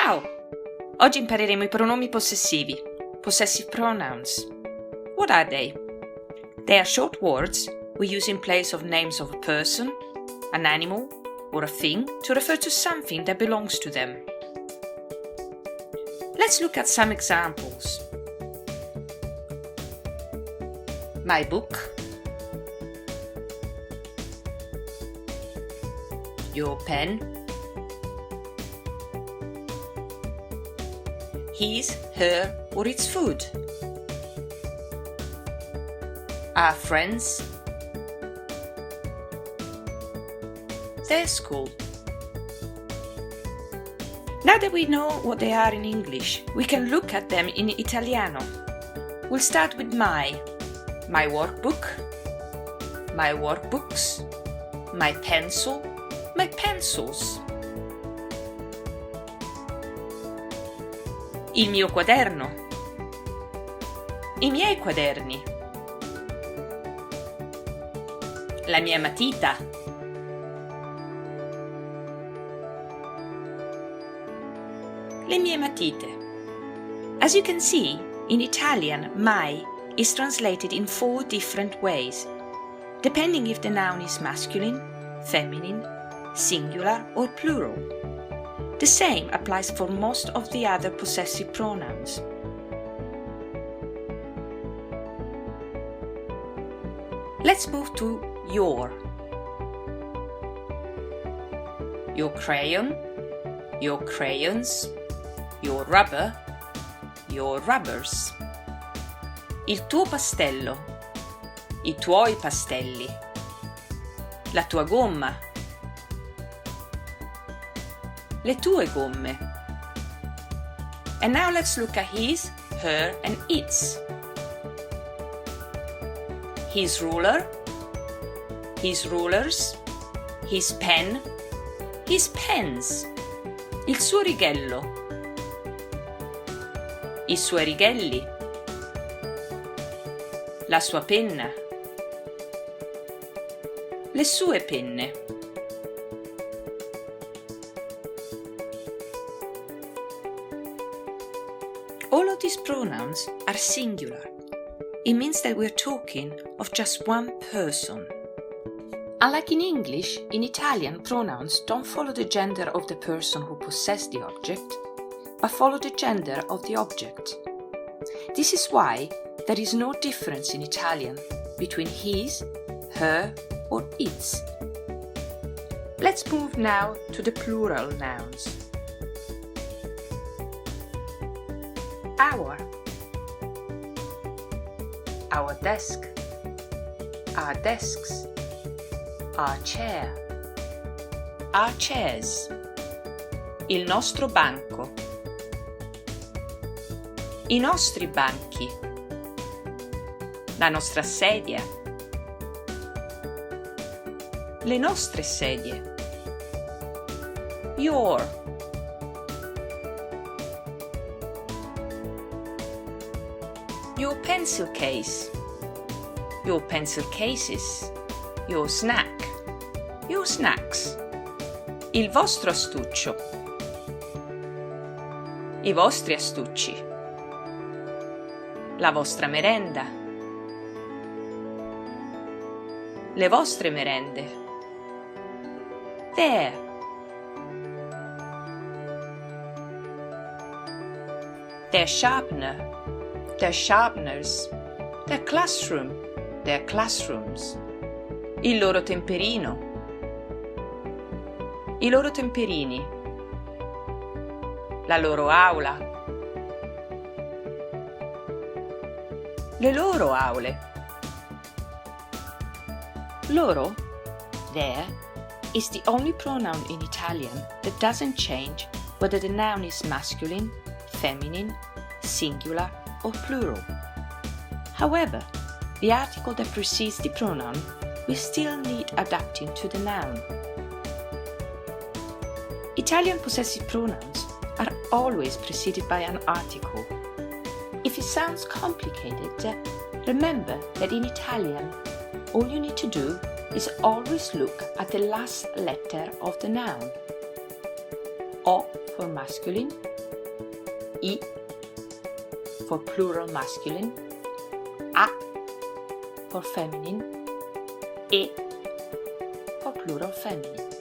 Ciao! Oggi impareremo i pronomi possessivi, possessive pronouns. What are they? They are short words we use in place of names of a person, an animal, or a thing to refer to something that belongs to them. Let's look at some examples. My book, your pen, his, her, or its food, our friends, their school. Now that we know what they are in English, we can look at them in Italiano. We'll start with my workbook, my workbooks, my pencil, my pencils. Il mio quaderno, i miei quaderni, la mia matita, le mie matite. As you can see, in Italian, my is translated in 4 different ways, depending if the noun is masculine, feminine, singular, or plural. The same applies for most of the other possessive pronouns. Let's move to your. Your crayon, your crayons, your rubber, your rubbers. Il tuo pastello, i tuoi pastelli, la tua gomma, le tue gomme. And now let's look at his, her, and its. His ruler, his rulers, his pen, his pens, il suo righello, i suoi righelli, la sua penna, le sue penne. All of these pronouns are singular. It means that we're talking of just one person. Unlike in English, in Italian pronouns don't follow the gender of the person who possessed the object, but follow the gender of the object. This is why there is no difference in Italian between his, her, or its. Let's move now to the plural nouns. Our desk, our desks, our chair, our chairs, il nostro banco, i nostri banchi, la nostra sedia, le nostre sedie, your, pencil case, your pencil cases, your snack, your snacks, il vostro astuccio, i vostri astucci, la vostra merenda, le vostre merende, their sharpener, their sharpeners, their classroom, their classrooms, il loro temperino, i loro temperini, la loro aula, le loro aule. Loro, there, is the only pronoun in Italian that doesn't change whether the noun is masculine, feminine, singular, or plural. However, the article that precedes the pronoun will still need adapting to the noun. Italian possessive pronouns are always preceded by an article. If it sounds complicated, remember that in Italian, all you need to do is always look at the last letter of the noun. O for masculine, I for plural masculine, A for feminine, E for plural feminine.